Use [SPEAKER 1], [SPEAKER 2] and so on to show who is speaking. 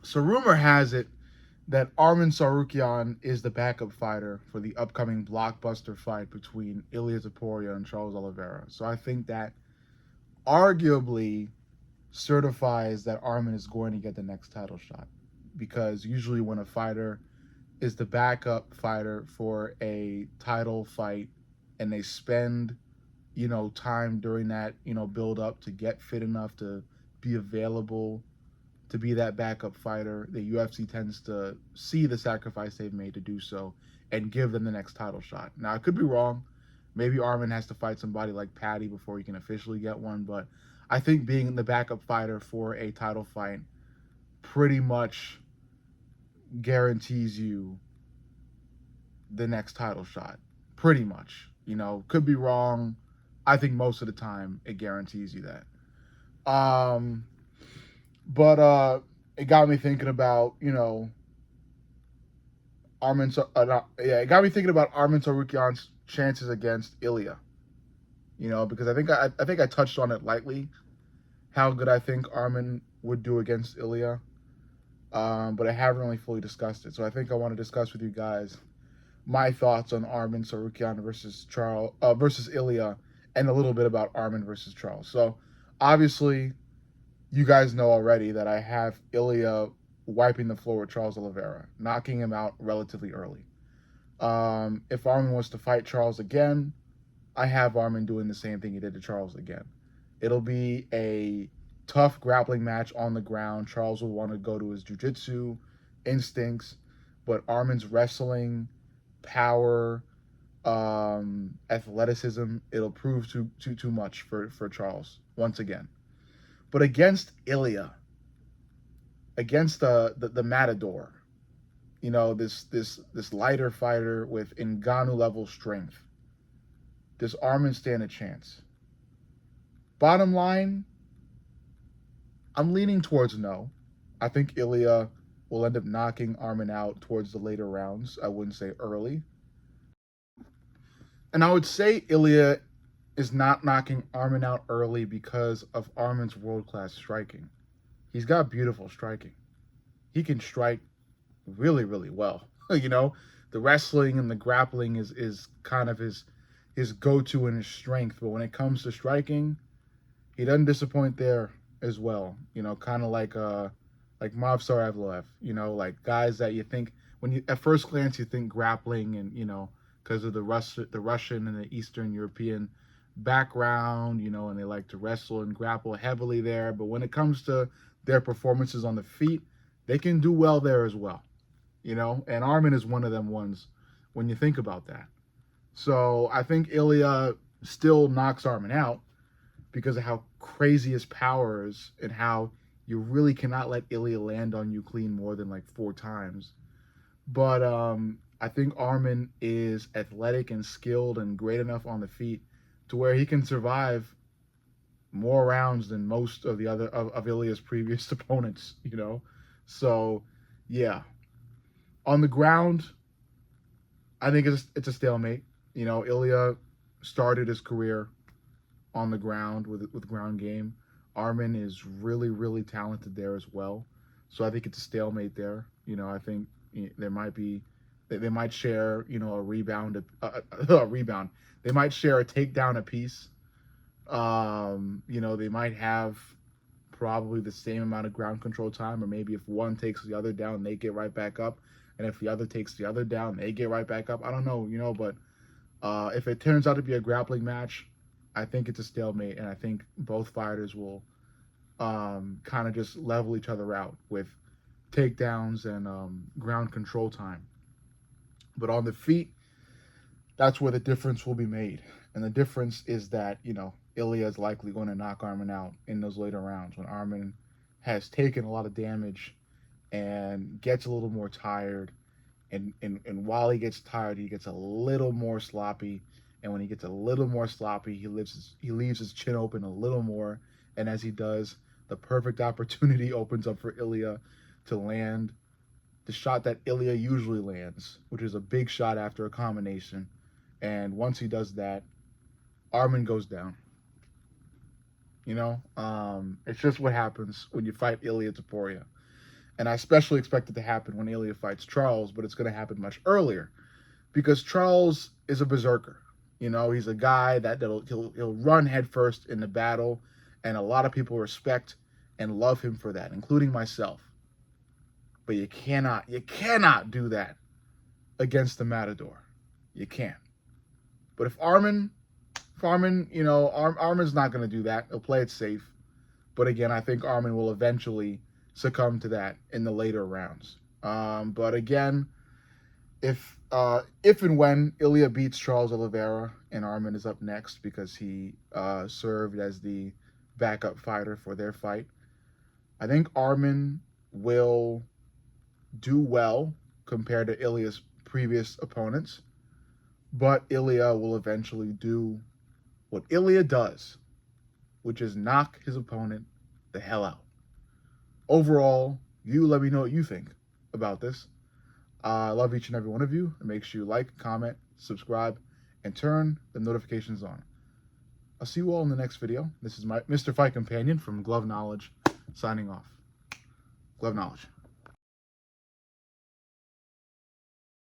[SPEAKER 1] So rumor has it that Armin Sarukian is the backup fighter for the upcoming blockbuster fight between Ilia Topuria and Charles Oliveira. So I think that arguably certifies that Armin is going to get the next title shot. Because usually when a fighter is the backup fighter for a title fight and they spend, time during that, build up to get fit enough to be available to be that backup fighter, the UFC tends to see the sacrifice they've made to do so and give them the next title shot. Now, I could be wrong. Maybe Armin has to fight somebody like Patty before he can officially get one, but I think being the backup fighter for a title fight pretty much guarantees you the next title shot. Pretty much. Could be wrong. I think most of the time it guarantees you that. But it got me thinking about, it got me thinking about Armin Sarukian's chances against Ilya. Because I think I touched on it lightly, how good I think Armin would do against Ilya. But I haven't really fully discussed it. So I think I want to discuss with you guys my thoughts on Armin Sarukian versus Ilya, and a little bit about Armin versus Charles. So obviously, you guys know already that I have Ilya wiping the floor with Charles Oliveira, knocking him out relatively early. If Armin wants to fight Charles again, I have Armin doing the same thing he did to Charles again. It'll be a tough grappling match on the ground. Charles will want to go to his jiu-jitsu instincts, but Armin's wrestling, power, athleticism, it'll prove too much for Charles once again. But against Ilya, against the Matador, this lighter fighter with Ngannou level strength, does Armin stand a chance? Bottom line, I'm leaning towards no. I think Ilya will end up knocking Armin out towards the later rounds. I wouldn't say early. And I would say Ilya is not knocking Armin out early because of Armin's world class striking. He's got beautiful striking. He can strike really, really well. The wrestling and the grappling is kind of his go to and his strength. But when it comes to striking, he doesn't disappoint there as well. Kind of like Movsar Evloev. Like guys that you think when you at first glance you think grappling and because of the Russian and the Eastern European background, and they like to wrestle and grapple heavily there. But when it comes to their performances on the feet, they can do well there as well. And Armin is one of them ones when you think about that. So I think Ilya still knocks Armin out because of how crazy his power is and how you really cannot let Ilya land on you clean more than like 4 times. But I think Armin is athletic and skilled and great enough on the feet to where he can survive more rounds than most of the other of Ilya's previous opponents. So yeah. On the ground, I think it's a stalemate. Ilya started his career on the ground with ground game. Armin is really, really talented there as well. So I think it's a stalemate there. I think there might be they might share a rebound a rebound. They might share a takedown apiece. They might have probably the same amount of ground control time, or maybe if one takes the other down, they get right back up, and if the other takes the other down, they get right back up. I don't know, but if it turns out to be a grappling match, I think it's a stalemate, and I think both fighters will kind of just level each other out with takedowns and ground control time. But on the feet, that's where the difference will be made. And the difference is that, Ilya is likely going to knock Armin out in those later rounds when Armin has taken a lot of damage and gets a little more tired. And while he gets tired, he gets a little more sloppy. And when he gets a little more sloppy, he leaves his chin open a little more. And as he does, the perfect opportunity opens up for Ilya to land the shot that Ilya usually lands, which is a big shot after a combination. And once he does that, Armin goes down. It's just what happens when you fight Ilya Topuria. And I especially expect it to happen when Ilya fights Charles, but it's going to happen much earlier because Charles is a berserker. You know, he's a guy he'll run headfirst in the battle, and a lot of people respect and love him for that, including myself. But you cannot do that against the Matador. You can't. But if Armin's not going to do that. He'll play it safe. But again, I think Armin will eventually succumb to that in the later rounds. But again, if and when Ilya beats Charles Oliveira and Armin is up next because he served as the backup fighter for their fight, I think Armin will do well compared to Ilya's previous opponents, but Ilya will eventually do what Ilya does, which is knock his opponent the hell out. Overall, you let me know what you think about this. I love each and every one of you. And make sure you like, comment, subscribe, and turn the notifications on. I'll see you all in the next video. This is my Mr. Fight Companion from Glove Knowledge, signing off. Glove Knowledge.